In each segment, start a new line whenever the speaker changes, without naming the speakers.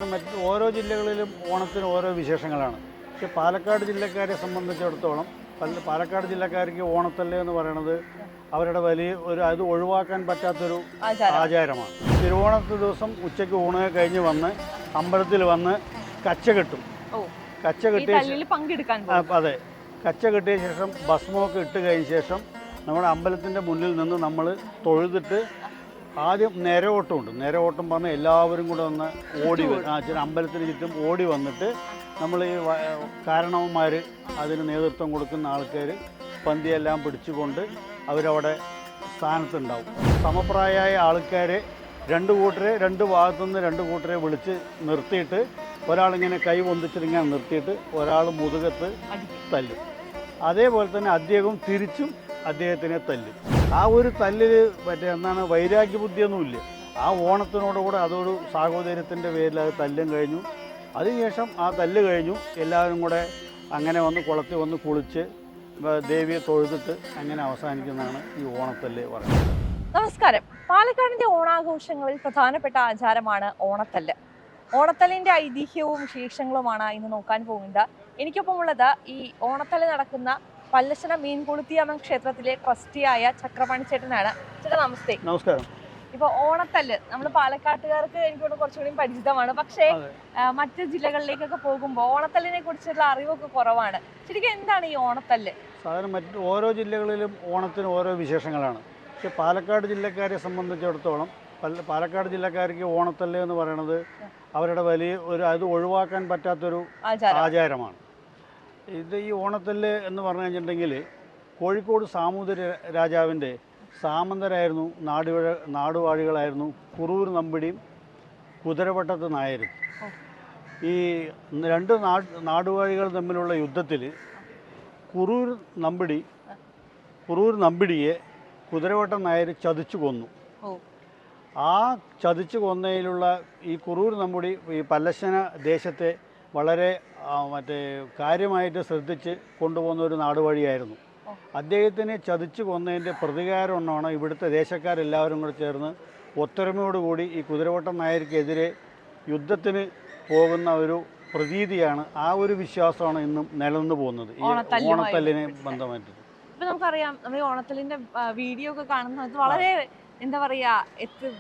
മറ്റ് ഓരോ ജില്ലകളിലും ഓണത്തിന് ഓരോ വിശേഷങ്ങളാണ്. പക്ഷെ പാലക്കാട് ജില്ലക്കാരെ സംബന്ധിച്ചിടത്തോളം പാലക്കാട് ജില്ലക്കാർക്ക് ഓണത്തല്ല് എന്ന് പറയുന്നത് അവരുടെ വലിയ അത് ഒഴിവാക്കാൻ പറ്റാത്തൊരു ആചാരമാണ്. തിരുവോണത്തെ ദിവസം ഉച്ചയ്ക്ക് ഊണ് കഴിഞ്ഞ് വന്ന് അമ്പലത്തിൽ വന്ന് കച്ച കെട്ടും. കച്ച കെട്ടിയ അതെ, കച്ച കെട്ടിയ ശേഷം ഭസ്മമൊക്കെ ഇട്ട് കഴിഞ്ഞ ശേഷം നമ്മുടെ അമ്പലത്തിൻ്റെ മുന്നിൽ നിന്ന് നമ്മൾ തൊഴുതിട്ട് ആദ്യം നിരവോട്ടമുണ്ട്. നിരവോട്ടം പറഞ്ഞാൽ എല്ലാവരും കൂടെ വന്ന് ഓടി വരും. അമ്പലത്തിന് ചുറ്റും ഓടി വന്നിട്ട് നമ്മൾ ഈ കാരണവന്മാർ അതിന് നേതൃത്വം കൊടുക്കുന്ന ആൾക്കാർ പന്തിയെല്ലാം പിടിച്ചുകൊണ്ട് അവരവിടെ സ്ഥാനത്തുണ്ടാവും. സമപ്രായമായ ആൾക്കാരെ രണ്ട് ഭാഗത്തുനിന്ന് രണ്ട് കൂട്ടരെ വിളിച്ച് നിർത്തിയിട്ട് ഒരാളിങ്ങനെ കൈ പൊന്തിച്ചിങ്ങനെ നിർത്തിയിട്ട് ഒരാൾ മുതുകത്ത് തല്ലും. അതേപോലെ തന്നെ അദ്ദേഹം തിരിച്ചും അദ്ദേഹത്തിനെ തല്ലും. ആ ഒരു തല്ലിൽ എന്താണ് വൈരാഗ്യബുദ്ധിയൊന്നുമില്ല. ആ ഓണത്തിനോടുകൂടെ അതൊരു സാഹോദര്യത്തിൻ്റെ പേരിൽ അത് തല്ലും കഴിഞ്ഞു. അതിനുശേഷം ആ തല്ല് കഴിഞ്ഞു എല്ലാവരും കൂടെ അങ്ങനെ വന്ന് കുളത്തിൽ വന്ന് കുളിച്ച് ദേവിയെ തൊഴുതിട്ട് അങ്ങനെ അവസാനിക്കുന്നതാണ് ഈ ഓണത്തല്ല് പറയുന്നത്.
നമസ്കാരം. പാലക്കാടിന്റെ ഓണാഘോഷങ്ങളിൽ പ്രധാനപ്പെട്ട ആചാരമാണ് ഓണത്തല്ല്. ഓണത്തല്ലിന്റെ ഐതിഹ്യവും വിശേഷങ്ങളുമാണ് ഇന്ന് നോക്കാൻ പോകുന്നത്. എനിക്കൊപ്പം ഉള്ളത് ഈ ഓണത്തല്ല് നടക്കുന്ന പല്ലശ്ശന മീൻകുളുത്തിയമ്മൻ ക്ഷേത്രത്തിലെ ട്രസ്റ്റിയായ ചക്രപാണി ചേട്ടനാണ്. ചേട്ടാ നമസ്തേ.
നമസ്കാരം.
ഇപ്പൊ ഓണത്തല്ല് നമ്മൾ പാലക്കാട്ടുകാർക്ക് എനിക്കോട് കുറച്ചുകൂടി പരിചിതമാണ്. പക്ഷേ മറ്റ് ജില്ലകളിലേക്കൊക്കെ പോകുമ്പോൾ ഓണത്തല്ലിനെ കുറിച്ചുള്ള അറിവൊക്കെ കുറവാണ്. ശരിക്കും എന്താണ് ഈ ഓണത്തല്ല്?
സാധാരണ മറ്റ് ഓരോ ജില്ലകളിലും ഓണത്തിന് ഓരോ വിശേഷങ്ങളാണ്. പക്ഷെ പാലക്കാട് ജില്ലക്കാരെ സംബന്ധിച്ചിടത്തോളം പാലക്കാട് ജില്ലക്കാർക്ക് ഓണത്തല്ല് എന്ന് പറയുന്നത് അവരുടെ വലിയ അത് ഒഴിവാക്കാൻ പറ്റാത്തൊരു ആചാരമാണ്. ഈ ഓണത്തല്ല് എന്ന് പറഞ്ഞു കഴിഞ്ഞിട്ടുണ്ടെങ്കിൽ കോഴിക്കോട് സാമൂതിരി രാജാവിൻ്റെ സാമന്തരായിരുന്നു, നാടുവാഴികളായിരുന്നു കുറൂർ നമ്പിടിയും കുതിരവട്ടത്ത് നായരും. ഈ രണ്ട് നാടുവാഴികൾ തമ്മിലുള്ള യുദ്ധത്തിൽ കുറൂർ നമ്പിടിയെ കുതിരവട്ടം നായർ ചതിച്ചു കൊന്നു. ആ ചതിച്ചു കൊന്നതിലുള്ള ഈ കുറൂർ നമ്പൂടി ഈ പല്ലശ്ശന ദേശത്തെ വളരെ കാര്യമായിട്ട് ശ്രദ്ധിച്ച് കൊണ്ടുപോകുന്ന ഒരു നാടുവഴിയായിരുന്നു. അദ്ദേഹത്തിനെ ചതിച്ചു കൊന്നതിൻ്റെ പ്രതികാരം ഒന്നാണ് ഇവിടുത്തെ ദേശക്കാരെല്ലാവരും കൂടെ ചേർന്ന് ഒത്തൊരുമയോടുകൂടി ഈ കുതിരവട്ടം നായർക്കെതിരെ യുദ്ധത്തിന് പോകുന്ന ഒരു പ്രതീതിയാണ്. ആ ഒരു വിശ്വാസമാണ് ഇന്നും നിലനിന്ന് പോകുന്നത് ഈ ഓണത്തല്ലിനെ ബന്ധമായിട്ട്.
ഇപ്പൊ നമുക്കറിയാം, നമ്മൾ ഈ ഓണത്തല്ലിന്റെ വീഡിയോ ഒക്കെ കാണുന്നത് വളരെ എന്താ പറയാ,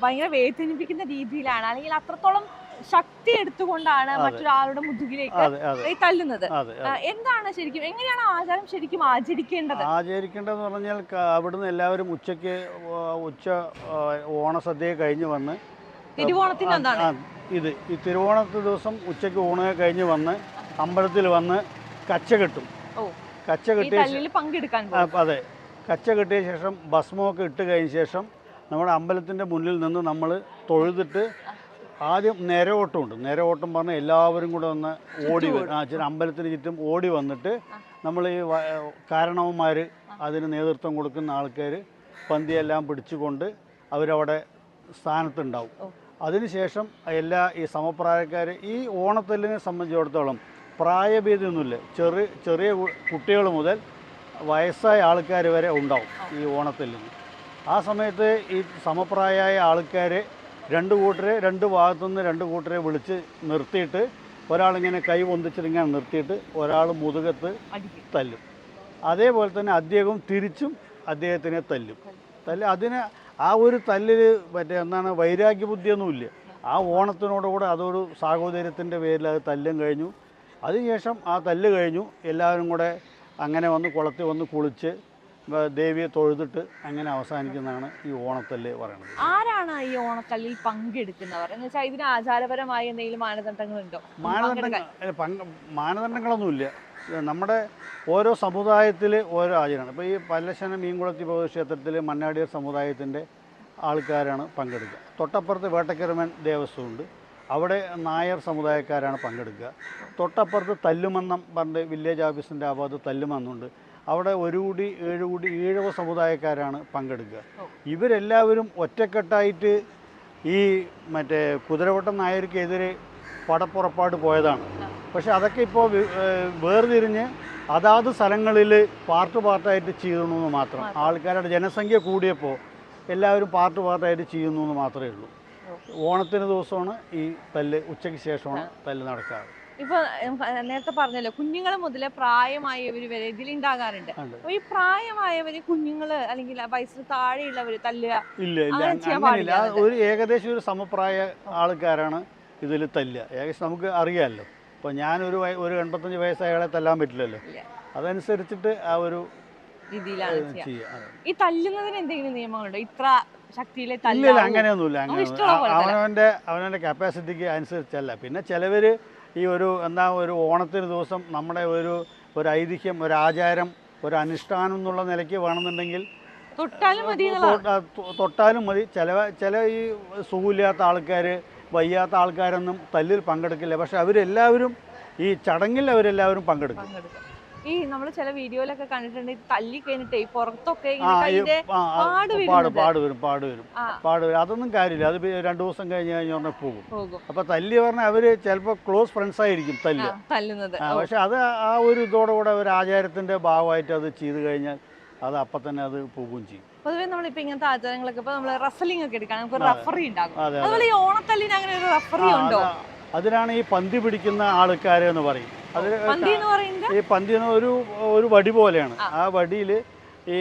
ഭയങ്കര വേദനിപ്പിക്കുന്ന രീതിയിലാണ്, അല്ലെങ്കിൽ അത്രത്തോളം ശക്തി എടുത്തുകൊണ്ടാണ് മറ്റൊരാളുടെ മുതുകിലേക്ക് തല്ലുന്നത്. എന്താണ് ശരിക്കും, എങ്ങനെയാണ് ആചാരം ശരിക്കും
ആചരിക്കേണ്ടതെന്ന് പറഞ്ഞാൽ അവിടുന്ന് എല്ലാവരും ഉച്ച ഓണസദ്യ കഴിഞ്ഞ് വന്ന് ഈ തിരുവോണത്തെ ദിവസം ഉച്ചയ്ക്ക് ഊണ് കഴിഞ്ഞ് വന്ന് അമ്പലത്തിൽ വന്ന് കച്ച കെട്ടും. കച്ച കെട്ടിയ അതെ, കച്ച കെട്ടിയ ശേഷം ഭസ്മമൊക്കെ ഇട്ട് കഴിഞ്ഞ ശേഷം നമ്മുടെ അമ്പലത്തിൻ്റെ മുന്നിൽ നിന്ന് നമ്മൾ തൊഴുതിട്ട് ആദ്യം നിരവോട്ടമുണ്ട്. നിരവോട്ടം പറഞ്ഞാൽ എല്ലാവരും കൂടെ വന്ന് ഓടി വരും. അമ്പലത്തിന് ചുറ്റും ഓടി വന്നിട്ട് നമ്മൾ ഈ കാരണവന്മാർ അതിന് നേതൃത്വം കൊടുക്കുന്ന ആൾക്കാർ പന്തിയെല്ലാം പിടിച്ചുകൊണ്ട് അവരവിടെ സ്ഥാനത്തുണ്ടാവും. അതിനുശേഷം ഈ സമപ്രായക്കാർ ഈ ഓണത്തല്ലിനെ സംബന്ധിച്ചിടത്തോളം പ്രായഭേദമൊന്നുമില്ല. ചെറിയ കുട്ടികൾ മുതൽ വയസ്സായ ആൾക്കാർ വരെ ഉണ്ടാവും ഈ ഓണത്തല്ലിന്. ആ സമയത്ത് ഈ സമപ്രായമായ ആൾക്കാരെ രണ്ട് ഭാഗത്തുനിന്ന് രണ്ട് കൂട്ടരെ വിളിച്ച് നിർത്തിയിട്ട് ഒരാളിങ്ങനെ കൈ പൊന്തിച്ചിങ്ങനെ നിർത്തിയിട്ട് ഒരാൾ മുതുകത്ത് തല്ലും. അതേപോലെ തന്നെ അദ്ദേഹം തിരിച്ചും അദ്ദേഹത്തിനെ തല്ലും. അതിന് ആ ഒരു തല്ലിൽ എന്താണ് വൈരാഗ്യബുദ്ധിയൊന്നുമില്ല. ആ ഓണത്തിനോടുകൂടെ അതൊരു സാഹോദര്യത്തിൻ്റെ പേരിൽ അത് തല്ലും കഴിഞ്ഞു. അതിനുശേഷം ആ തല്ല് കഴിഞ്ഞു എല്ലാവരും കൂടെ അങ്ങനെ വന്ന് കുളത്തിൽ വന്ന് കുളിച്ച് ദേവിയെ തൊഴുതിട്ട് അങ്ങനെ അവസാനിക്കുന്നതാണ് ഈ ഓണത്തല്ല് പറയുന്നത്.
ആരാണ് ഈ ഓണത്തല്ലിൽ പങ്കെടുക്കുന്നവർ എന്ന് വെച്ചാൽ ഇതിന് ആചാരപരമായ എന്തെങ്കിലും മാനദണ്ഡങ്ങളുണ്ടോ?
മാനദണ്ഡങ്ങളൊന്നുമില്ല. നമ്മുടെ ഓരോ സമുദായത്തിൽ ഓരോ ആചാരമാണ്. ഇപ്പോൾ ഈ പല്ലശ്ശന മീൻകുളത്തി ക്ഷേത്രത്തിൽ മന്നാടിയർ സമുദായത്തിൻ്റെ ആൾക്കാരാണ് പങ്കെടുക്കുക. തൊട്ടപ്പുറത്ത് വേട്ടക്കരമൻ ദേവസ്വമുണ്ട്, അവിടെ നായർ സമുദായക്കാരാണ് പങ്കെടുക്കുക. തൊട്ടപ്പുറത്ത് തല്ലുമന്നം പറഞ്ഞ് വില്ലേജ് ഓഫീസിൻ്റെ ആ ഭാഗത്ത് തല്ലുമന്നുണ്ട്, അവിടെ 1 കൂടി 7 കൂടി ഈഴവ സമുദായക്കാരാണ് പങ്കെടുക്കുക. ഇവരെല്ലാവരും ഒറ്റക്കെട്ടായിട്ട് ഈ കുതിരവട്ടം നായർക്കെതിരെ പടപ്പുറപ്പാട് പോയതാണ്. പക്ഷെ അതൊക്കെ ഇപ്പോൾ വേർതിരിഞ്ഞ് അതാത് സ്ഥലങ്ങളിൽ പാർട്ടായിട്ട് ചെയ്യുന്നു എന്ന് മാത്രം. ആൾക്കാരുടെ ജനസംഖ്യ കൂടിയപ്പോൾ എല്ലാവരും പാർട്ടായിട്ട് ചെയ്യുന്നു എന്ന് മാത്രമേ ഉള്ളൂ. ഓണത്തിന് ദിവസമാണ് ഈ തല്ല്, ഉച്ചയ്ക്ക് ശേഷമാണ് തല്ല് നടക്കാറ്.
ഇപ്പൊ നേരത്തെ പറഞ്ഞല്ലോ കുഞ്ഞുങ്ങളെ മുതലേ പ്രായമായവര് വരെ ഇതിലുണ്ടാകാറുണ്ട്. അപ്പൊ ഈ പ്രായമായവര് കുഞ്ഞുങ്ങള് അല്ലെങ്കിൽ വയസ്സിന് താഴെയുള്ളവര് തല്ലുക
ഇല്ല അങ്ങനെയില്ല. ഒരു ഏകദേശം ഒരു സമപ്രായ ആൾക്കാരാണ് ഇതിൽ തല്ലുക. ഏകദേശം നമുക്ക് അറിയാമല്ലോ. ഇപ്പോൾ ഞാനൊരു 85 വയസ്സായ ആളെ തല്ലാൻ പറ്റില്ലല്ലോ. അതനുസരിച്ചിട്ട് ആ ഒരു
രീതിയിലാണ് ചെയ്യുക. ഈ തല്ലുന്നതിന് എന്തെങ്കിലും നിയമങ്ങളുണ്ടോ? ഇത്ര ശക്തിയിലെ
ഇല്ല, അങ്ങനെയൊന്നുമില്ല. അവനവൻ്റെ കപ്പാസിറ്റിക്ക് അനുസരിച്ചല്ല. പിന്നെ ചിലവർ ഈ ഒരു ഓണത്തിന് ദിവസം നമ്മുടെ ഒരു ഐതിഹ്യം, ഒരു ആചാരം, ഒരു അനുഷ്ഠാനം എന്നുള്ള നിലയ്ക്ക് വേണമെന്നുണ്ടെങ്കിൽ തൊട്ടാലും മതി. ചില ഈ സുഖമില്ലാത്ത ആൾക്കാർ, വയ്യാത്ത ആൾക്കാരൊന്നും തല്ലിൽ പങ്കെടുക്കില്ല. പക്ഷെ അവരെല്ലാവരും ഈ ചടങ്ങിൽ അവരെല്ലാവരും പങ്കെടുക്കും.
ഈ നമ്മൾ ചില വീഡിയോയിലൊക്കെ കണ്ടിട്ടുണ്ട് തല്ലി കഴിഞ്ഞിട്ടേ പുറത്തൊക്കെ
പാട് വരും. അതൊന്നും കാര്യമില്ല. അത് 2 ദിവസം കഴിഞ്ഞാൽ പോകും. അപ്പൊ തല്ലി പറഞ്ഞാൽ അവര് ചിലപ്പോൾ ക്ലോസ് ഫ്രണ്ട്സ് ആയിരിക്കും
തല്ലുന്നത്.
പക്ഷെ അത് ആ ഒരു ഇതോടുകൂടെ ഒരു ആചാരത്തിന്റെ ഭാഗമായിട്ട് അത് ചെയ്തു കഴിഞ്ഞാൽ അത് അപ്പം തന്നെ അത് പോകുകയും ചെയ്യും.
പൊതുവെ നമ്മളിപ്പോ ഇങ്ങനത്തെ ആചാരങ്ങളൊക്കെ ഇപ്പൊ നമ്മള് റെസ്ലിംഗ് ഒക്കെ എടുക്കാൻ നമുക്ക് റഫറി ഉണ്ടാകും. അതുപോലെ ഈ ഓണത്തല്ലിന് അങ്ങനെ ഒരു റഫറി ഉണ്ടോ?
അതിനാണ് ഈ പന്തി പിടിക്കുന്ന ആൾക്കാരെന്ന് പറയും. ഈ പന്തി ഒരു വടി പോലെയാണ്. ആ വടിയിൽ ഈ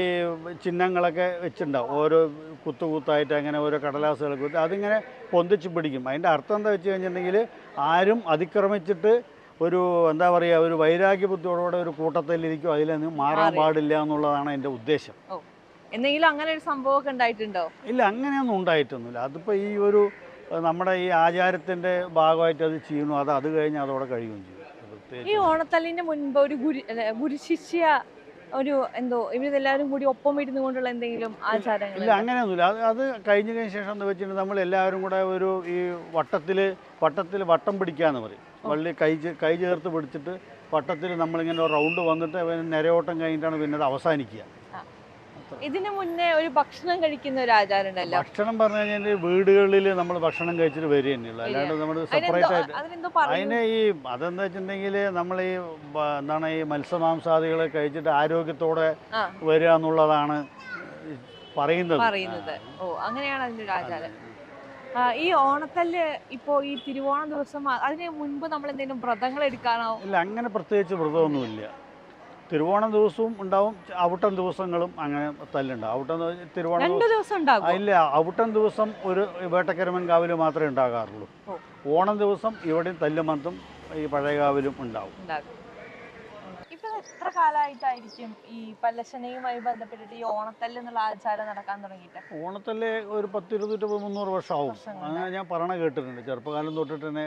ചിഹ്നങ്ങളൊക്കെ വെച്ചിട്ടുണ്ടാവും. ഓരോ കുത്തായിട്ട് അങ്ങനെ ഓരോ കടലാസുകളൊക്കെ കുത്തി അതിങ്ങനെ പൊന്തിച്ച് പിടിക്കും. അതിൻ്റെ അർത്ഥം എന്താ വെച്ച് കഴിഞ്ഞിട്ടുണ്ടെങ്കിൽ ആരും അതിക്രമിച്ചിട്ട് എന്താ പറയുക, ഒരു വൈരാഗ്യ ബുദ്ധിയോടെ ഒരു കൂട്ടത്തിലിരിക്കും, അതിലൊന്നും മാറാൻ പാടില്ല എന്നുള്ളതാണ് എൻ്റെ ഉദ്ദേശം.
എന്തെങ്കിലും അങ്ങനെ ഒരു സംഭവമൊക്കെ ഉണ്ടായിട്ടുണ്ടോ?
ഇല്ല, അങ്ങനെയൊന്നും ഉണ്ടായിട്ടൊന്നുമില്ല. അതിപ്പോൾ നമ്മുടെ ഈ ആചാരത്തിൻ്റെ ഭാഗമായിട്ട് അത് ചെയ്യുന്നു. അത് കഴിഞ്ഞ് അതോടെ കഴിയുകയും ചെയ്യും.
ഈ ഓണത്തല്ലിന്റെ മുൻപ് ഒരു ഗുരുശിഷ്യ ഇവരെല്ലാവരും കൂടി ഒപ്പം ഇരുന്നു കൊണ്ടുള്ള എന്തെങ്കിലും ആചാരങ്ങൾ?
ഇല്ല, അങ്ങനെയൊന്നുമില്ല. അത് കഴിഞ്ഞതിന് ശേഷം എന്ന് വെച്ചിട്ടുണ്ടെങ്കിൽ നമ്മൾ എല്ലാവരും കൂടെ ഈ വട്ടത്തിൽ വട്ടം പിടിക്കാന്ന് പറയും. വള്ളി കൈ ചേർത്ത് പിടിച്ചിട്ട് വട്ടത്തിൽ നമ്മളിങ്ങനെ റൗണ്ട് വന്നിട്ട് നിരയോട്ടം കഴിഞ്ഞിട്ടാണ് പിന്നെ അത് അവസാനിക്കുക.
ഇതിനു മുന്നേ ഒരു ഭക്ഷണം കഴിക്കുന്ന ഒരു ആചാരം ഉണ്ടല്ലോ.
ഭക്ഷണം പറഞ്ഞു കഴിഞ്ഞാൽ വീടുകളിൽ നമ്മൾ ഭക്ഷണം കഴിച്ചിട്ട് വരിക തന്നെയുള്ളൂ. അല്ലാണ്ട് നമ്മൾ സെപ്പറേറ്റ് ആയിട്ട് അതിനെ അതെന്താ വെച്ചിട്ടുണ്ടെങ്കിൽ നമ്മൾ ഈ മത്സ്യമാംസാദികളെ കഴിച്ചിട്ട് ആരോഗ്യത്തോടെ വരിക എന്നുള്ളതാണ് പറയുന്നത്.
അങ്ങനെയാണ് അതിന്റെ ഒരു ആചാരം. ഈ ഓണത്തല്ല് ഇപ്പോ ഈ തിരുവോണ ദിവസം അതിന് മുൻപ് നമ്മൾ എന്തെങ്കിലും വ്രതങ്ങൾ എടുക്കാനോ?
ഇല്ല, അങ്ങനെ പ്രത്യേകിച്ച് വ്രതമൊന്നുമില്ല. തിരുവോണം ദിവസവും ഉണ്ടാവും, അവിട്ടം ദിവസങ്ങളും അങ്ങനെ തല്ലുണ്ടാവും. തിരുവോണം ഇല്ല, അവിട്ടം ദിവസം ഒരു വേട്ടക്കരമൻ കാവിൽ മാത്രമേ ഉണ്ടാകാറുള്ളൂ. ഓണം ദിവസം ഇവിടെയും തല്ലുമന്തും ഈ പഴയകാവിലും ഉണ്ടാവും.
ഇപ്പൊ എത്ര കാലമായിട്ടായിരിക്കും ഈ പല്ലശനയുമായി ബന്ധപ്പെട്ടിട്ട് ഈ ഓണത്തല്ല് എന്നുള്ള ആചാരം നടക്കാൻ തുടങ്ങിയിട്ട്?
ഓണത്തല്ല് ഒരു 10, 20, 300 വർഷമാവും. അങ്ങനെ ഞാൻ പറഞ്ഞ കേട്ടിട്ടുണ്ട്. ചെറുപ്പകാലം തൊട്ടിട്ട് തന്നെ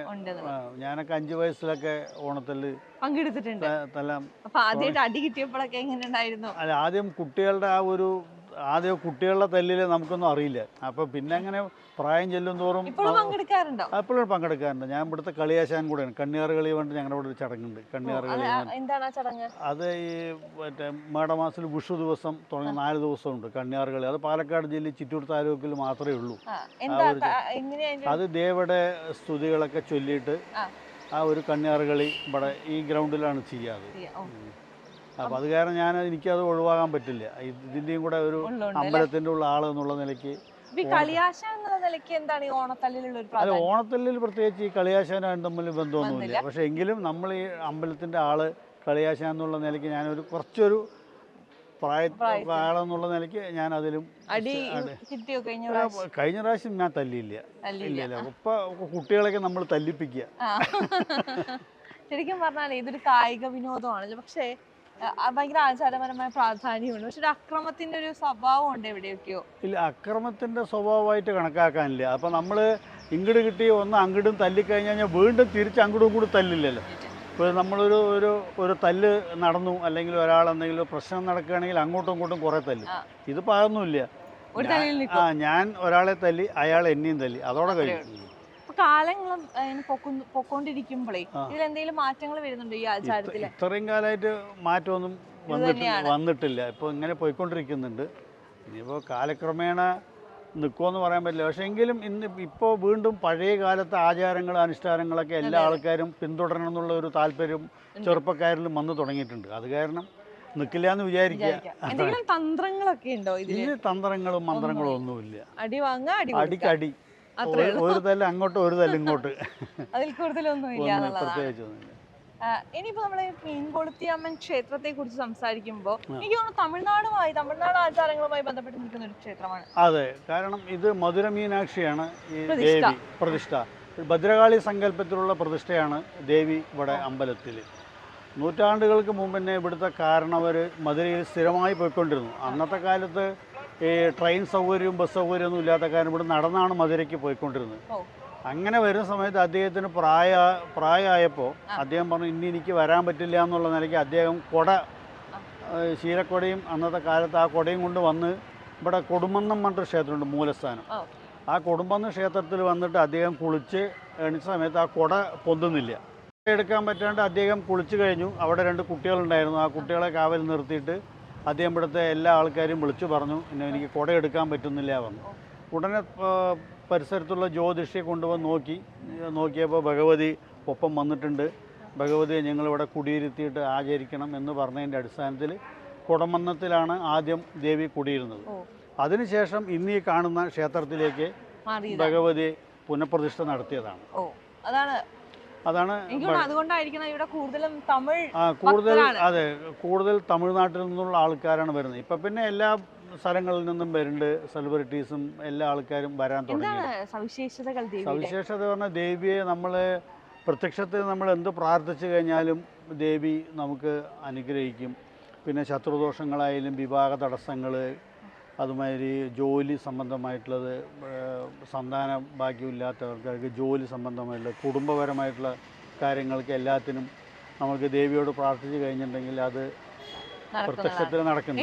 ഞാനൊക്കെ 5 വയസ്സിലൊക്കെ ഓണത്തല്ല്
പങ്കെടുത്തിട്ടുണ്ട്. ആദ്യമായിട്ട് അടി കിട്ടിയപ്പോഴൊക്കെ എങ്ങനെ ഉണ്ടായിരുന്നു?
അല്ല, ആദ്യം കുട്ടികളുടെ തല്ലിൽ നമുക്കൊന്നും അറിയില്ല. അപ്പം പിന്നെ അങ്ങനെ പ്രായം ചെല്ലും തോറും
അപ്പോഴും
പങ്കെടുക്കാറുണ്ട്. ഞാൻ ഇവിടുത്തെ കളിയാശാൻ കൂടെയാണ്. കണ്ണിയാറ് കളി കൊണ്ട് ഞങ്ങളുടെ ഇവിടെ ഒരു ചടങ്ങുണ്ട്. കണ്ണിയാറ് കളി അത് ഈ മേടമാസത്തിൽ വിഷു ദിവസം തുടങ്ങി 4 ദിവസമുണ്ട് കണ്ണിയാറ് കളി. അത് പാലക്കാട് ജില്ലയിൽ ചിറ്റൂർ താലൂക്കിൽ മാത്രമേ ഉള്ളൂ. അത് ദേവയുടെ സ്തുതികളൊക്കെ ചൊല്ലിയിട്ട് ആ ഒരു കണ്ണിയാറ് കളി ഇവിടെ ഈ ഗ്രൗണ്ടിലാണ് ചെയ്യാറ്. അപ്പം അത് കാരണം എനിക്കത് ഒഴിവാക്കാൻ പറ്റില്ല. ഇതിൻ്റെയും കൂടെ ഒരു അമ്പലത്തിൻ്റെ ഉള്ള ആൾ എന്നുള്ള നിലയ്ക്ക്. അല്ല, ഓണത്തല്ലിൽ പ്രത്യേകിച്ച് ഈ കളിയാശാനും തമ്മിൽ ബന്ധമൊന്നുമില്ല. പക്ഷെ എങ്കിലും നമ്മൾ ഈ അമ്പലത്തിൻ്റെ ആള് കളിയാശാൻ എന്നുള്ള നിലയ്ക്ക് ഞാനൊരു കുറച്ചൊരു പ്രായമെന്നുള്ള നിലയ്ക്ക് ഞാൻ അതിലും കഴിഞ്ഞ പ്രാവശ്യം ഞാൻ തല്ലിയില്ല. ഇപ്പൊ കുട്ടികളൊക്കെ നമ്മൾ തല്ലിപ്പിക്കുക.
ശരിക്കും പറഞ്ഞാൽ ഇതൊരു കായിക വിനോദമാണല്ലോ. പക്ഷേ ഭയങ്കര ആചാരപരമായ പ്രാധാന്യമുണ്ട്. പക്ഷെ അക്രമത്തിന്റെ ഒരു സ്വഭാവം ഉണ്ട് എവിടെയൊക്കെയോ.
ഇല്ല, അക്രമത്തിന്റെ സ്വഭാവമായിട്ട് കണക്കാക്കാനില്ല. അപ്പൊ നമ്മള് ഇങ്ങോട്ട് കിട്ടി ഒന്ന് അങ്ങോട്ടും തല്ലിക്കഴിഞ്ഞാൽ വീണ്ടും തിരിച്ച് അങ്ങോട്ടും കൂടി തല്ലില്ലല്ലോ. ഇപ്പോൾ നമ്മളൊരു തല്ല് നടന്നു, അല്ലെങ്കിൽ ഒരാളെന്തെങ്കിലും പ്രശ്നം നടക്കുകയാണെങ്കിൽ അങ്ങോട്ടും ഇങ്ങോട്ടും കുറേ തല്ലും. ഇതിപ്പോൾ അതൊന്നുമില്ല. ഞാൻ ഒരാളെ തല്ലി, അയാൾ എന്നെയും തല്ലി, അതോടെ കഴിയും.
കാലങ്ങളും പൊക്കോണ്ടിരിക്കുമ്പോഴേ ഇതിലെന്തെങ്കിലും മാറ്റങ്ങൾ വരുന്നുണ്ടോ ഈ ആചാരത്തിൽ?
ഇത്രയും കാലമായിട്ട് മാറ്റമൊന്നും വന്നിട്ടില്ല. ഇപ്പോൾ ഇങ്ങനെ പോയിക്കൊണ്ടിരിക്കുന്നുണ്ട്. ഇനിയിപ്പോൾ കാലക്രമേണ നിൽക്കുമെന്ന് പറയാൻ പറ്റില്ല. പക്ഷേ എങ്കിലും ഇപ്പോൾ വീണ്ടും പഴയ കാലത്തെ ആചാരങ്ങൾ, അനുഷ്ഠാനങ്ങളൊക്കെ എല്ലാ ആൾക്കാരും പിന്തുടരണം എന്നുള്ള ഒരു താല്പര്യം ചെറുപ്പക്കാരിലും വന്നു തുടങ്ങിയിട്ടുണ്ട്. അത് കാരണം നിൽക്കില്ല എന്ന് വിചാരിക്കുക.
തന്ത്രങ്ങളൊക്കെ ഉണ്ടോ ഇതിൽ?
തന്ത്രങ്ങളും മന്ത്രങ്ങളും ഒന്നുമില്ല.
അടി വാങ്ങുക,
അടിക്കടി ഒരു തല്ല് അങ്ങോട്ട് ഒരു തല്ല് ഇങ്ങോട്ട്,
അതിൽ കൂടുതലൊന്നും ഇല്ല എന്നുള്ളതാണ്.
പ്രത്യേകിച്ചൊന്നുമില്ല.
ഇനിയിപ്പോ നമ്മള് മീൻകൊളുത്തിയമ്മൻ ക്ഷേത്രത്തെ കുറിച്ച് സംസാരിക്കുമ്പോൾ എനിക്ക് തോന്നുന്നു തമിഴ്നാട് ആചാരങ്ങളുമായി ബന്ധപ്പെട്ട് നിൽക്കുന്ന ഒരു ക്ഷേത്രമാണ്.
അതെ, കാരണം ഇത് മധുര മീനാക്ഷിയാണ് ഈ ദേവി പ്രതിഷ്ഠ. ഭദ്രകാളി സങ്കല്പത്തിലുള്ള പ്രതിഷ്ഠയാണ് ദേവി ഇവിടെ അമ്പലത്തിൽ. നൂറ്റാണ്ടുകൾക്ക് മുമ്പ് തന്നെ ഇവിടുത്തെ കാരണവർ മധുരയിൽ സ്ഥിരമായി പോയിക്കൊണ്ടിരുന്നു. അന്നത്തെ കാലത്ത് ഈ ട്രെയിൻ സൗകര്യവും ബസ് സൗകര്യമൊന്നും ഇല്ലാത്ത കാരണം ഇവിടെ നടന്നാണ് മധുരയ്ക്ക് പോയിക്കൊണ്ടിരുന്നത്. അങ്ങനെ വരുന്ന സമയത്ത് അദ്ദേഹത്തിന് പ്രായമായപ്പോൾ അദ്ദേഹം പറഞ്ഞു ഇനി എനിക്ക് വരാൻ പറ്റില്ല എന്നുള്ള നിലയ്ക്ക് അദ്ദേഹം ശീലക്കൊടയും അന്നത്തെ കാലത്ത് ആ കൊടയും കൊണ്ട് വന്ന് ഇവിടെ കൊടുമന്നം പറഞ്ഞൊരു ക്ഷേത്രമുണ്ട്, മൂലസ്ഥാനം. ആ കൊടുമന്നം ക്ഷേത്രത്തിൽ വന്നിട്ട് അദ്ദേഹം കുളിച്ച് എണിച്ച സമയത്ത് ആ കൊട പൊന്തുന്നില്ല. എടുക്കാൻ പറ്റാണ്ട് അദ്ദേഹം കുളിച്ച് കഴിഞ്ഞു. അവിടെ 2 കുട്ടികളുണ്ടായിരുന്നു. ആ കുട്ടികളെ കാവൽ നിർത്തിയിട്ട് അദ്ദേഹം ഇവിടുത്തെ എല്ലാ ആൾക്കാരും വിളിച്ചു പറഞ്ഞു എനിക്ക് കുട എടുക്കാൻ പറ്റുന്നില്ല വന്നു. ഉടനെ പരിസരത്തുള്ള ജ്യോതിഷിയെ കൊണ്ടുവന്ന് നോക്കിയപ്പോൾ ഭഗവതി ഒപ്പം വന്നിട്ടുണ്ട്. ഭഗവതിയെ ഞങ്ങളിവിടെ കുടിയിരുത്തിയിട്ട് ആചരിക്കണം എന്ന് പറഞ്ഞതിൻ്റെ അടിസ്ഥാനത്തിൽ കുടമന്നത്തിലാണ് ആദ്യം ദേവി കുടിയിരുന്നത്. അതിനുശേഷം ഇന്ന് ഈ കാണുന്ന ക്ഷേത്രത്തിലേക്ക് ഭഗവതി പുനഃപ്രതിഷ്ഠ നടത്തിയതാണ്. അതാണ് കൂടുതൽ തമിഴ്നാട്ടിൽ നിന്നുള്ള ആൾക്കാരാണ് വരുന്നത്. ഇപ്പം പിന്നെ എല്ലാ സ്ഥലങ്ങളിൽ നിന്നും വരുന്നുണ്ട്, സെലിബ്രിറ്റീസും എല്ലാ ആൾക്കാരും വരാൻ തുടങ്ങി. സവിശേഷത പറഞ്ഞാൽ ദേവിയെ നമ്മൾ പ്രത്യക്ഷത്തിൽ നമ്മൾ എന്ത് പ്രാർത്ഥിച്ചു കഴിഞ്ഞാലും ദേവി നമുക്ക് അനുഗ്രഹിക്കും. പിന്നെ ശത്രുദോഷങ്ങളായാലും വിവാഹ തടസ്സങ്ങൾ, അതുമാതിരി ജോലി സംബന്ധമായിട്ടുള്ളത്, സന്താന ഭാഗ്യമില്ലാത്തവർക്ക് ജോലി സംബന്ധമായിട്ടുള്ള കുടുംബപരമായിട്ടുള്ള കാര്യങ്ങൾക്ക് എല്ലാത്തിനും നമുക്ക് ദേവിയോട് പ്രാർത്ഥിച്ചു കഴിഞ്ഞിട്ടുണ്ടെങ്കിൽ അത് പ്രത്യക്ഷത്തിൽ നടക്കുന്നു.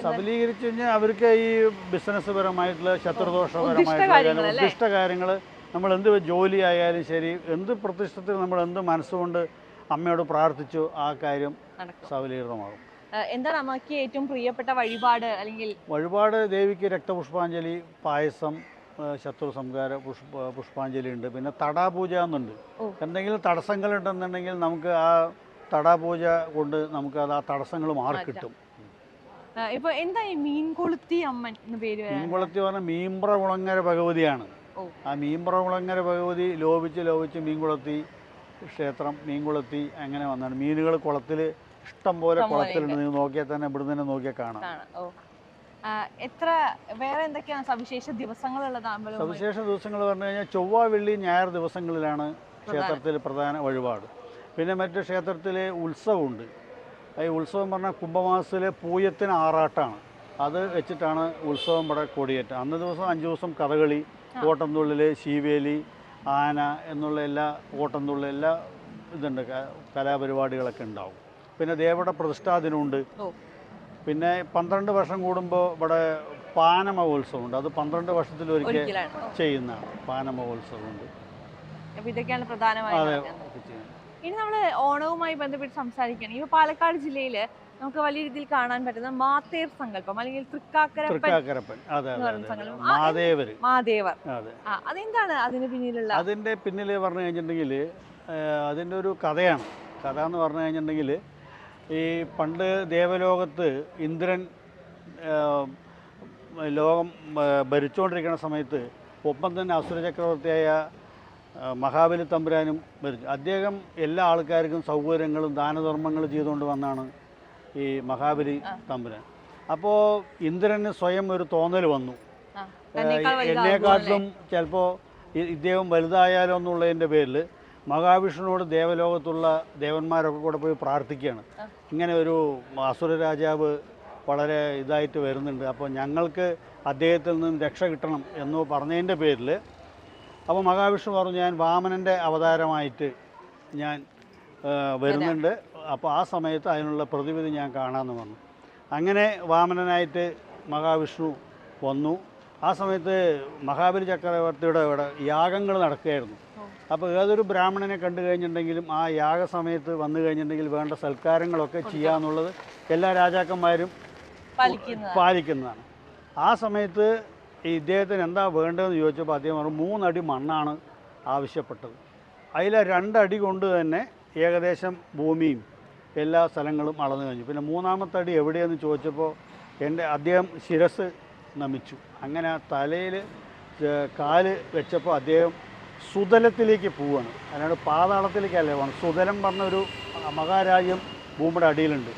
സബലീകരിച്ചു കഴിഞ്ഞാൽ അവർക്ക് ഈ ബിസിനസ് പരമായിട്ടുള്ള ശത്രുദോഷപരമായിട്ടുള്ള ഉദ്ദിഷ്ട കാര്യങ്ങൾ നമ്മൾ എന്ത് ജോലി ആയാലും ശരി, എന്ത് പ്രതിഷ്ഠത്തിൽ നമ്മൾ എന്ത് മനസ്സുകൊണ്ട് അമ്മയോട് പ്രാർത്ഥിച്ചു ആ കാര്യം സബലീകൃതമാകും.
എന്താണ് അമ്മയ്ക്ക് ഏറ്റവും പ്രിയപ്പെട്ട വഴിപാട്?
ദേവിക്ക് രക്തപുഷ്പാഞ്ജലി, പായസം, ശത്രു സംഹാര പുഷ്പാഞ്ജലി ഉണ്ട്. പിന്നെ തടാപൂജ എന്നുണ്ട്. എന്തെങ്കിലും തടസ്സങ്ങളുണ്ടെന്നുണ്ടെങ്കിൽ നമുക്ക് ആ തടാപൂജ കൊണ്ട് നമുക്ക് അത് ആ തടസ്സങ്ങൾ മാറിക്കിട്ടും.
മീൻകൊളുത്തി അമ്മൻ എന്ന് പേര്?
മീൻകൊളുത്തി പറഞ്ഞാൽ മീമ്പ്രകുളങ്ങര ഭഗവതിയാണ്. ആ മീമ്പ്രകുളങ്ങര ഭഗവതി ലോപിച്ച് മീൻകുളത്തി ക്ഷേത്രം, മീൻകുളത്തി അങ്ങനെ വന്നാണ്. മീനുകൾ കുളത്തിൽ ഇഷ്ടം പോലെ കുളത്തിലുണ്ട്. നിങ്ങൾ നോക്കിയാൽ തന്നെ ഇവിടെ തന്നെ നോക്കിയാൽ കാണാം.
വേറെ എന്തൊക്കെയാണ് സവിശേഷ ദിവസങ്ങളുള്ളത്?
സവിശേഷ ദിവസങ്ങൾ പറഞ്ഞു കഴിഞ്ഞാൽ ചൊവ്വ, വെള്ളി, ഞായർ ദിവസങ്ങളിലാണ് ക്ഷേത്രത്തിൽ പ്രധാന വഴിപാട്. പിന്നെ മറ്റു ക്ഷേത്രത്തിൽ ഉത്സവമുണ്ട്. ഈ ഉത്സവം പറഞ്ഞാൽ കുംഭമാസത്തിലെ പൂയത്തിന് ആറാട്ടാണ്. അത് വെച്ചിട്ടാണ് ഉത്സവം ഇവിടെ കൊടിയേറ്റം. അന്ന് ദിവസം 5 ദിവസം കഥകളി, ഓട്ടംതുള്ളൽ, ശീവേലി, ആന എന്നുള്ള എല്ലാ ഓട്ടംതുള്ളൽ എല്ലാ ഇതുണ്ട്, കലാപരിപാടികളൊക്കെ ഉണ്ടാവും. പിന്നെ ദേവയുടെ പ്രതിഷ്ഠാദിനമുണ്ട്. പിന്നെ 12 വർഷം കൂടുമ്പോൾ ഇവിടെ പാന മഹോത്സവമുണ്ട്. അത് 12 വർഷത്തിലൊരിക്കൽ ചെയ്യുന്നതാണ്. പാന മഹോത്സവമുണ്ട്.
ഇതൊക്കെയാണ് പ്രധാനമായും. ഇനി നമ്മൾ ഓണവുമായി ബന്ധപ്പെട്ട് സംസാരിക്കുകയാണ്. ഇപ്പോൾ പാലക്കാട് ജില്ലയിൽ നമുക്ക് വലിയ രീതിയിൽ കാണാൻ പറ്റുന്ന മാത്തേർ സങ്കല്പം അല്ലെങ്കിൽ തൃക്കാക്കരപ്പൻ, മാദേവർ, അതെന്താണ് അതിന് പിന്നിലുള്ള?
അതിൻ്റെ പിന്നിൽ പറഞ്ഞു കഴിഞ്ഞിട്ടുണ്ടെങ്കിൽ അതിൻ്റെ ഒരു കഥയാണ്. കഥ എന്ന് പറഞ്ഞു കഴിഞ്ഞിട്ടുണ്ടെങ്കിൽ ഈ പണ്ട് ദേവലോകത്ത് ഇന്ദ്രൻ ലോകം ഭരിച്ചുകൊണ്ടിരിക്കുന്ന സമയത്ത് ഒപ്പം തന്നെ അസുര ചക്രവർത്തിയായ മഹാബലി തമ്പുരാനും ഭരിച്ചു. അദ്ദേഹം എല്ലാ ആൾക്കാർക്കും സൗകര്യങ്ങളും ദാനധർമ്മങ്ങളും ചെയ്തുകൊണ്ട് വന്നാണ് ഈ മഹാബലി തമ്പുരാൻ. അപ്പോൾ ഇന്ദ്രന് സ്വയം ഒരു തോന്നൽ വന്നു, എന്നെക്കാട്ടിലും ചിലപ്പോൾ ഇദ്ദേഹം വലുതായാലോ എന്നുള്ളതിൻ്റെ പേരിൽ മഹാവിഷ്ണുവോട് ദേവലോകത്തുള്ള ദേവന്മാരൊക്കെ കൂടെ പോയി പ്രാർത്ഥിക്കുകയാണ്. ഇങ്ങനെ ഒരു അസുര രാജാവ് വളരെ ഇതായിട്ട് വരുന്നുണ്ട്, അപ്പോൾ ഞങ്ങൾക്ക് അദ്ദേഹത്തിൽ നിന്നും രക്ഷ കിട്ടണം എന്ന് പറഞ്ഞതിൻ്റെ പേരിൽ അപ്പോൾ മഹാവിഷ്ണു പറഞ്ഞു ഞാൻ വാമനൻ്റെ അവതാരമായിട്ട് ഞാൻ വരുന്നുണ്ട്, അപ്പോൾ ആ സമയത്ത് അതിനുള്ള പ്രതിവിധി ഞാൻ കാണാമെന്ന് പറഞ്ഞു. അങ്ങനെ വാമനനായിട്ട് മഹാവിഷ്ണു വന്നു. ആ സമയത്ത് മഹാബലി ചക്രവർത്തിയുടെ ഇവിടെ യാഗങ്ങൾ നടക്കുകയായിരുന്നു. അപ്പോൾ ഏതൊരു ബ്രാഹ്മണനെ കണ്ടു കഴിഞ്ഞിട്ടുണ്ടെങ്കിലും ആ യാഗസമയത്ത് വന്നു കഴിഞ്ഞിട്ടുണ്ടെങ്കിൽ വേണ്ട സൽക്കാരങ്ങളൊക്കെ ചെയ്യാന്നുള്ളത് എല്ലാ രാജാക്കന്മാരും പാലിക്കുന്നതാണ്. ആ സമയത്ത് ഇദ്ദേഹത്തിന് എന്താ വേണ്ടതെന്ന് ചോദിച്ചപ്പോൾ അദ്ദേഹം പറഞ്ഞു 3 അടി മണ്ണാണ് ആവശ്യപ്പെട്ടത്. അതിൽ 2 അടി കൊണ്ട് തന്നെ ഏകദേശം ഭൂമിയും എല്ലാ സ്ഥലങ്ങളും അളന്നു കഴിഞ്ഞു. പിന്നെ 3ാമത്തെ അടി എവിടെയെന്ന് ചോദിച്ചപ്പോൾ അദ്ദേഹം ശിരസ് നമിച്ചു. അങ്ങനെ ആ തലയിൽ കാല് വെച്ചപ്പോൾ അദ്ദേഹം സുതലത്തിലേക്ക് പോവുകയാണ്. അല്ലാണ്ട് പാതാളത്തിലേക്കല്ലേ പോകണം. സുതലം പറഞ്ഞൊരു മഹാരാജ്യം ഭൂമിയുടെ അടിയിലുണ്ട്.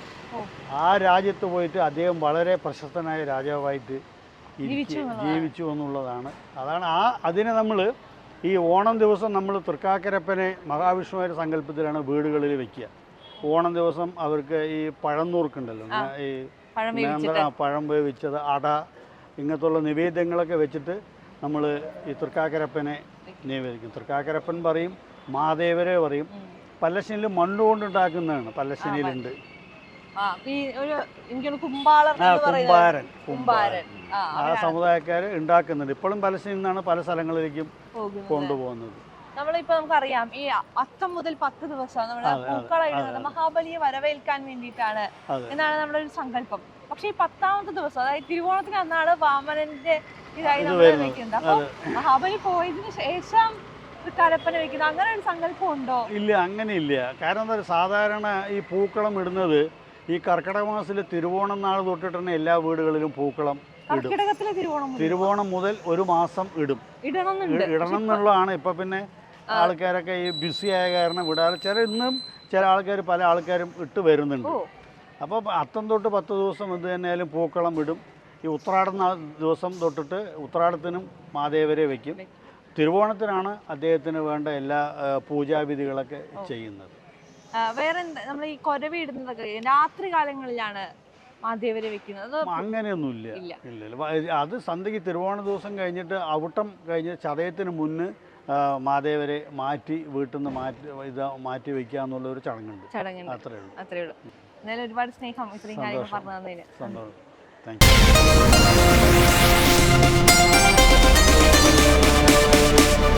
ആ രാജ്യത്ത് പോയിട്ട് അദ്ദേഹം വളരെ പ്രശസ്തനായ രാജാവായിട്ട് ജീവിച്ചു എന്നുള്ളതാണ്. അതാണ് അതിനെ നമ്മൾ ഈ ഓണം ദിവസം നമ്മൾ തൃക്കാക്കരപ്പനെ മഹാവിഷ്ണുവായ സങ്കല്പത്തിലാണ് വീടുകളിൽ വെക്കുക. ഓണം ദിവസം അവർക്ക് ഈ പഴന്നൂർക്കുണ്ടല്ലോ, ഈ പഴം വേവിച്ചത്, അട, ഇങ്ങനത്തുള്ള നിവേദ്യങ്ങളൊക്കെ വെച്ചിട്ട് നമ്മൾ ഈ തൃക്കാക്കരപ്പനെ നിവേദിക്കും. തൃക്കാക്കരപ്പൻ പറയും, മാദേവരെ പറയും. പല്ലശ്ശനിയിൽ മണ്ണുകൊണ്ടുണ്ടാക്കുന്നതാണ്. പല്ലശ്ശനിയിലുണ്ട് കുമ്പാരൻ. ആ സമുദായക്കാർ ഉണ്ടാക്കുന്നുണ്ട്. ഇപ്പോഴും പലശ്ശനിയിൽ നിന്നാണ് പല സ്ഥലങ്ങളിലേക്കും കൊണ്ടുപോകുന്നത്.
നമ്മളിപ്പോ നമുക്കറിയാം ഈ അത്തം മുതൽ 10 ദിവസം നമ്മുടെ പൂക്കളായിട്ട് മഹാബലിയെ വരവേൽക്കാൻ വേണ്ടിയിട്ടാണ് എന്നാണ് നമ്മുടെ ഒരു സങ്കല്പം. പക്ഷെ ഈ 10ാമത്തെ ദിവസം, അതായത് തിരുവോണത്തിന് അന്നാണ് വാമനന്റെ ഇതായി നമ്മൾ വെക്കുന്നത്. അപ്പൊ മഹാബലി പോയതിനു ശേഷം കരപ്പന വെക്കുന്നത്, അങ്ങനെ ഒരു സങ്കല്പം ഉണ്ടോ?
ഇല്ല, അങ്ങനെ ഇല്ല. കാരണം എന്താ, സാധാരണ ഈ പൂക്കളം ഇടുന്നത് ഈ കർക്കിടക മാസത്തിലെ തിരുവോണം നാൾ തൊട്ടിട്ട് എല്ലാ വീടുകളിലും പൂക്കളം ഇടും. തിരുവോണം മുതൽ ഒരു മാസം ഇടണം എന്നുള്ളതാണ്. ഇപ്പൊ പിന്നെ ആൾക്കാരൊക്കെ ഈ ബിസി ആയ കാരണം വിടാതെ ചില ആൾക്കാർ പല ആൾക്കാരും ഇട്ട് വരുന്നുണ്ട്. അപ്പോൾ അത്തം തൊട്ട് 10 ദിവസം എന്ത് തന്നെയാലും പൂക്കളം ഇടും. ഈ ഉത്രാടം ദിവസം തൊട്ടിട്ട് ഉത്രാടത്തിനും മാദേവരെ വയ്ക്കും. തിരുവോണത്തിനാണ് അദ്ദേഹത്തിന് വേണ്ട എല്ലാ പൂജാവിധികളൊക്കെ ചെയ്യുന്നത്.
വേറെ നമ്മൾ ഈ കൊരവി ഇടുന്നതൊക്കെ രാത്രി കാലങ്ങളിലാണ് മാദേവരെ വെക്കുന്നത്?
അങ്ങനെയൊന്നുമില്ല, ഇല്ല. അത് സന്ധ്യയ്ക്ക് തിരുവോണ ദിവസം കഴിഞ്ഞിട്ട് അവിട്ടം കഴിഞ്ഞ് ചതയത്തിന് മുന്നേ മാദേവരെ വീട്ടിൽ നിന്ന് മാറ്റി വെക്കുക എന്നുള്ള ഒരു ചടങ്ങുണ്ട്.
അത്രേ ഉള്ളൂ. എന്നാലും ഒരുപാട് സ്നേഹം ഇത്രയും കാര്യങ്ങൾ പറഞ്ഞു തന്നതിന്.
സന്തോഷം. Thank you.